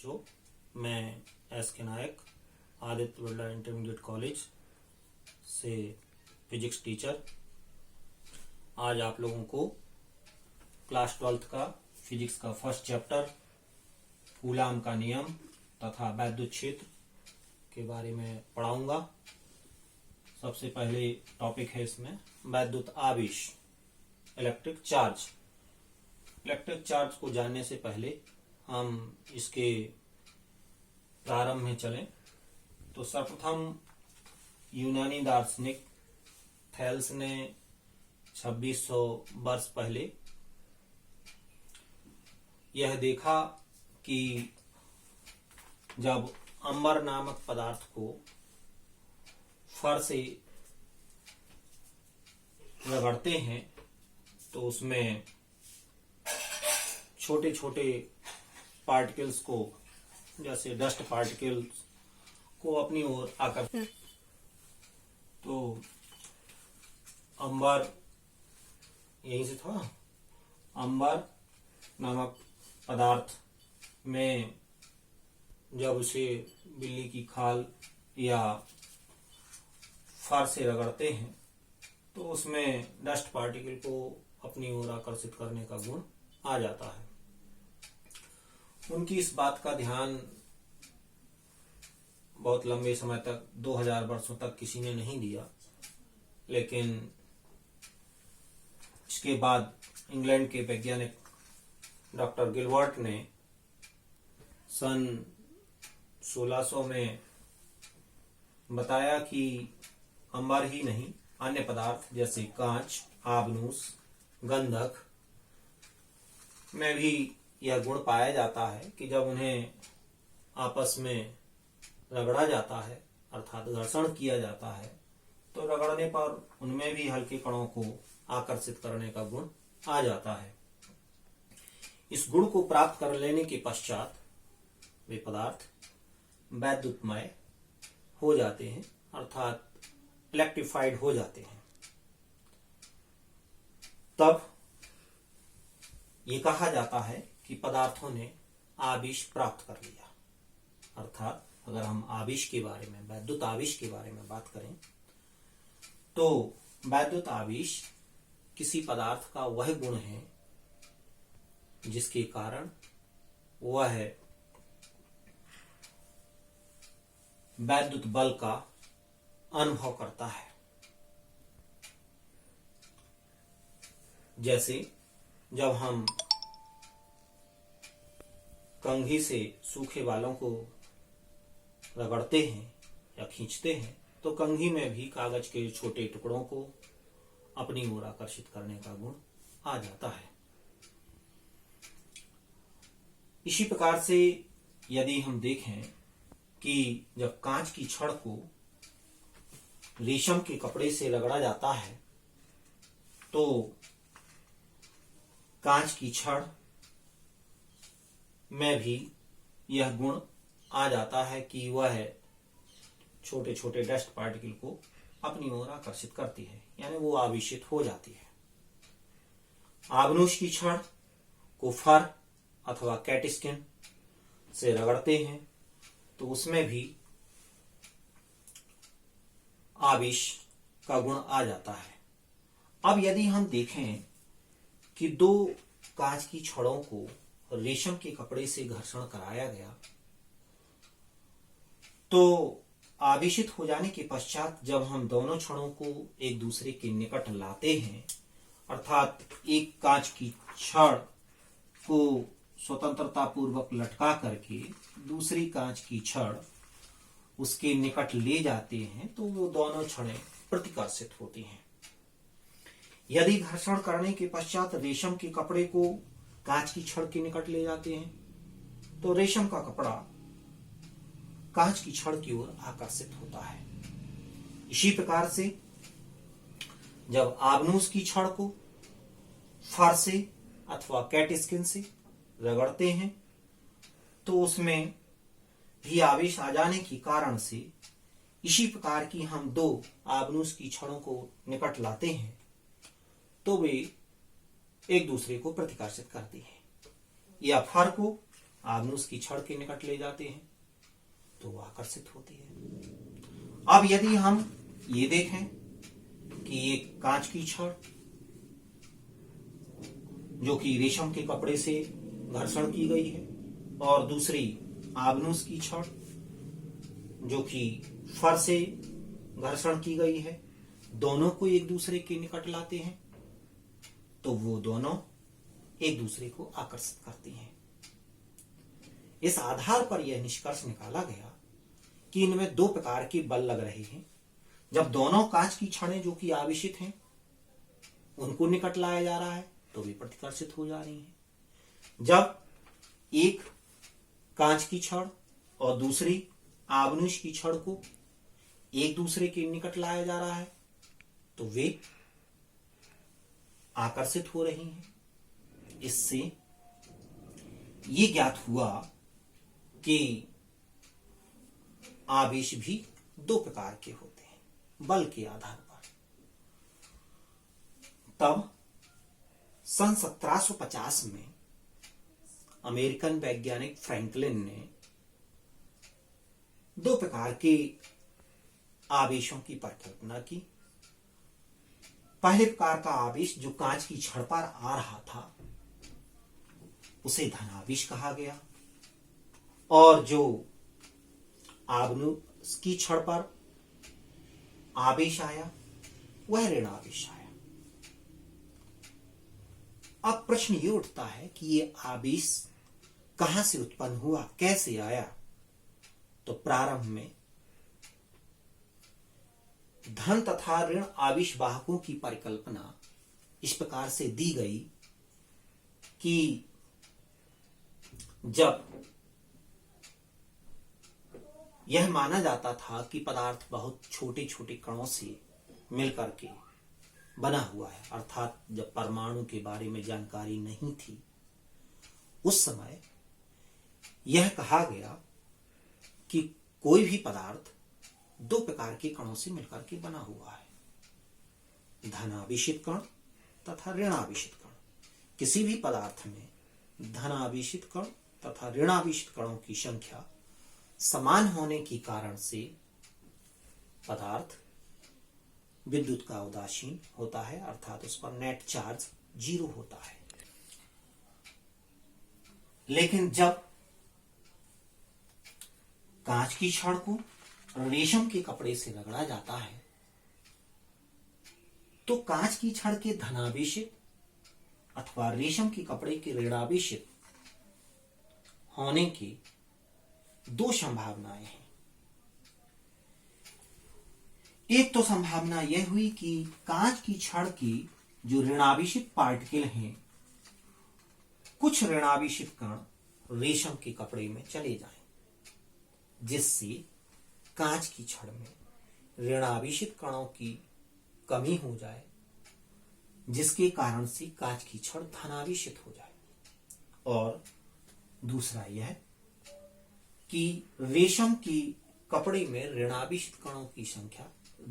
बच्चों, मैं एस के नायक आदित्य बिरला इंटरमीडिएट कॉलेज से फिजिक्स टीचर आज आप लोगों को क्लास 12th का फिजिक्स का फर्स्ट चैप्टर कूलाम का नियम तथा वैद्युत क्षेत्र के बारे में पढ़ाऊंगा। सबसे पहले टॉपिक है इसमें वैद्युत आवेश, इलेक्ट्रिक चार्ज। इलेक्ट्रिक चार्ज को जानने से पहले हम इसके प्रारंभ में चलें तो सर्वप्रथम यूनानी दार्शनिक थैल्स ने 2600 वर्ष पहले यह देखा कि जब अंबर नामक पदार्थ को फर से रगड़ते हैं तो उसमें छोटे छोटे पार्टिकल्स को, जैसे डस्ट पार्टिकल्स को अपनी ओर आकर्षित, तो अंबर यहीं से था। अंबर नामक पदार्थ में जब उसे बिल्ली की खाल या फर से रगड़ते हैं तो उसमें डस्ट पार्टिकल को अपनी ओर आकर्षित करने का गुण आ जाता है। उनकी इस बात का ध्यान बहुत लंबे समय तक 2000 वर्षों तक किसी ने नहीं दिया, लेकिन इसके बाद इंग्लैंड के वैज्ञानिक डॉक्टर गिलबर्ट ने सन 1600 में बताया कि अंबर ही नहीं, अन्य पदार्थ जैसे कांच, आबनूस, गंधक में भी यह गुण पाया जाता है कि जब उन्हें आपस में रगड़ा जाता है अर्थात घर्षण किया जाता है तो रगड़ने पर उनमें भी हल्के कणों को आकर्षित करने का गुण आ जाता है। इस गुण को प्राप्त कर लेने के पश्चात वे पदार्थ वैद्युतमय हो जाते हैं अर्थात इलेक्ट्रिफाइड हो जाते हैं। तब ये कहा जाता है कि पदार्थों ने आवेश प्राप्त कर लिया। अर्थात अगर हम आवेश के बारे में, वैद्युत आवेश के बारे में बात करें तो वैद्युत आवेश किसी पदार्थ का वह गुण है जिसके कारण वह वैद्युत बल का अनुभव करता है। जैसे जब हम कंघी से सूखे बालों को रगड़ते हैं या खींचते हैं तो कंघी में भी कागज के छोटे टुकड़ों को अपनी ओर आकर्षित करने का गुण आ जाता है। इसी प्रकार से यदि हम देखें कि जब कांच की छड़ को रेशम के कपड़े से रगड़ा जाता है तो कांच की छड़ में भी यह गुण आ जाता है कि वह छोटे छोटे डस्ट पार्टिकल को अपनी ओर आकर्षित करती है, यानी वो आवेशित हो जाती है। आबनूस की छड़ को फर अथवा कैट स्किन से रगड़ते हैं तो उसमें भी आवेश का गुण आ जाता है। अब यदि हम देखें कि दो कांच की छड़ों को रेशम के कपड़े से घर्षण कराया गया तो आवेशित हो जाने के पश्चात जब हम दोनों छड़ों को एक दूसरे के निकट लाते हैं अर्थात एक कांच की छड़ को स्वतंत्रता पूर्वक लटका करके दूसरी कांच की छड़ उसके निकट ले जाते हैं तो वो दोनों छड़ें प्रतिकर्षित होती हैं। यदि घर्षण करने के पश्चात रेशम के कपड़े को कांच की छड़ के निकट ले जाते हैं तो रेशम का कपड़ा कांच की छड़ की ओर आकर्षित होता है। इसी प्रकार से जब आबनूस की छड़ को फर से अथवा कैट स्किन से रगड़ते हैं तो उसमें भी आवेश आ जाने के कारण से इसी प्रकार की हम दो आबनूस की छड़ों को निकट लाते हैं तो वे एक दूसरे को प्रतिकर्षित करती हैं। या फर को आग्नेय की छड़ के निकट ले जाते हैं तो वो आकर्षित होती है। अब यदि हम ये देखें कि एक कांच की छड़ जो कि रेशम के कपड़े से घर्षण की गई है और दूसरी आग्नेय की छड़ जो कि फर से घर्षण की गई है, दोनों को एक दूसरे के निकट लाते हैं तो वो दोनों एक दूसरे को आकर्षित करती हैं। इस आधार पर यह निष्कर्ष निकाला गया कि इनमें दो प्रकार के बल लग रहे हैं। जब दोनों कांच की छड़ें जो कि आवेशित हैं उनको निकट लाया जा रहा है तो वे प्रतिकर्षित हो जा रही हैं। जब एक कांच की छड़ और दूसरी आग्नेय की छड़ को एक दूसरे के निकट लाया जा रहा है तो वे आकर्षित हो रही हैं। इससे ये ज्ञात हुआ कि आवेश भी दो प्रकार के होते हैं बल के आधार पर। तब सन 1750 में अमेरिकन वैज्ञानिक फ्रैंकलिन ने दो प्रकार के आवेशों की परिकल्पना की। पहले प्रकार का आवेश जो कांच की छड़ पर आ रहा था उसे धनावेश कहा गया और जो आग्नेय की छड़ पर आवेश आया वह ऋणावेश आया। अब प्रश्न ये उठता है कि ये आवेश कहां से उत्पन्न हुआ, कैसे आया? तो प्रारंभ में धन तथा ऋण आवेश वाहकों की परिकल्पना इस प्रकार से दी गई कि जब यह माना जाता था कि पदार्थ बहुत छोटे छोटे कणों से मिलकर के बना हुआ है, अर्थात जब परमाणु के बारे में जानकारी नहीं थी, उस समय यह कहा गया कि कोई भी पदार्थ दो प्रकार के कणों से मिलकर के बना हुआ है, धनावेशित कण तथा ऋणावेशित कण। किसी भी पदार्थ में धनावेशित कण तथा ऋणावेशित कणों की संख्या समान होने के कारण से पदार्थ विद्युत का उदासीन होता है, अर्थात उस पर नेट चार्ज 0 होता है। लेकिन जब कांच की छड़ को रेशम के कपड़े से रगड़ा जाता है तो कांच की छड़ के धनावेशित अथवा रेशम के कपड़े के ऋणावेशित होने की दो संभावनाएं हैं। एक तो संभावना यह हुई कि कांच की छड़ की जो ऋणावेशित पार्टिकल हैं, कुछ ऋणावेशित कण रेशम के कपड़े में चले जाएं, जिससे कांच की छड़ में ऋणावेशित कणों की कमी हो जाए, जिसके कारण से कांच की छड़ धनावेशित हो जाए। और दूसरा यह कि रेशम की कपड़े में ऋणावेशित कणों की संख्या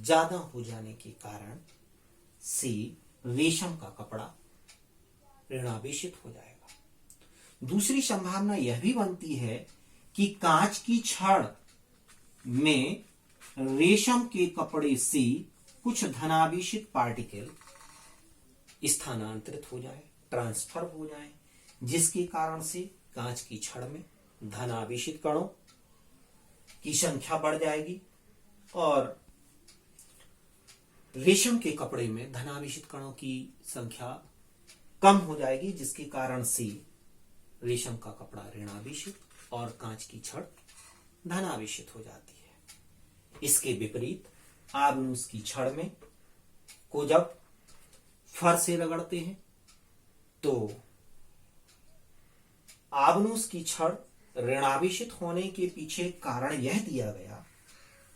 ज्यादा हो जाने के कारण से रेशम का कपड़ा ऋणावेशित हो जाएगा। दूसरी संभावना यह भी बनती है कि कांच की छड़ में रेशम के कपड़े से कुछ धनावेशित पार्टिकल स्थानांतरित हो जाए, ट्रांसफर हो जाए, जिसके कारण से कांच की छड़ में धनावेशित कणों की संख्या बढ़ जाएगी और रेशम के कपड़े में धनावेशित कणों की संख्या कम हो जाएगी, जिसके कारण से रेशम का कपड़ा ऋणावेशित और कांच की छड़ धनावेशित हो जाती है। इसके विपरीत आग्नेय की छड़ में को जब फर से रगड़ते हैं तो आग्नेय की छड़ ऋणावेशित होने के पीछे कारण यह दिया गया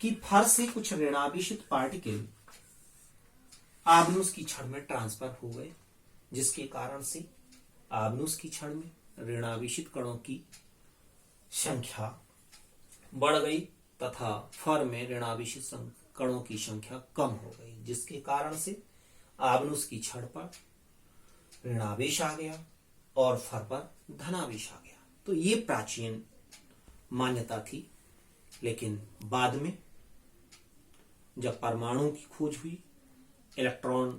कि फर से कुछ ऋणावेशित पार्टिकल आग्नेय की छड़ में ट्रांसफर हो गए, जिसके कारण से आग्नेय की छड़ में ऋणावेशित कणों की संख्या बढ़ गई तथा फर में ऋणावेशित कणों की संख्या कम हो गई, जिसके कारण से आग्नेय की छड़ पर ऋणावेश आ गया और फर पर धनावेश आ गया। तो ये प्राचीन मान्यता थी। लेकिन बाद में जब परमाणु की खोज हुई, इलेक्ट्रॉन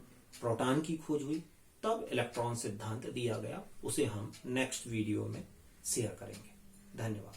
प्रोटॉन की खोज हुई, तब इलेक्ट्रॉन सिद्धांत दिया गया। उसे हम नेक्स्ट वीडियो में शेयर करेंगे। धन्यवाद।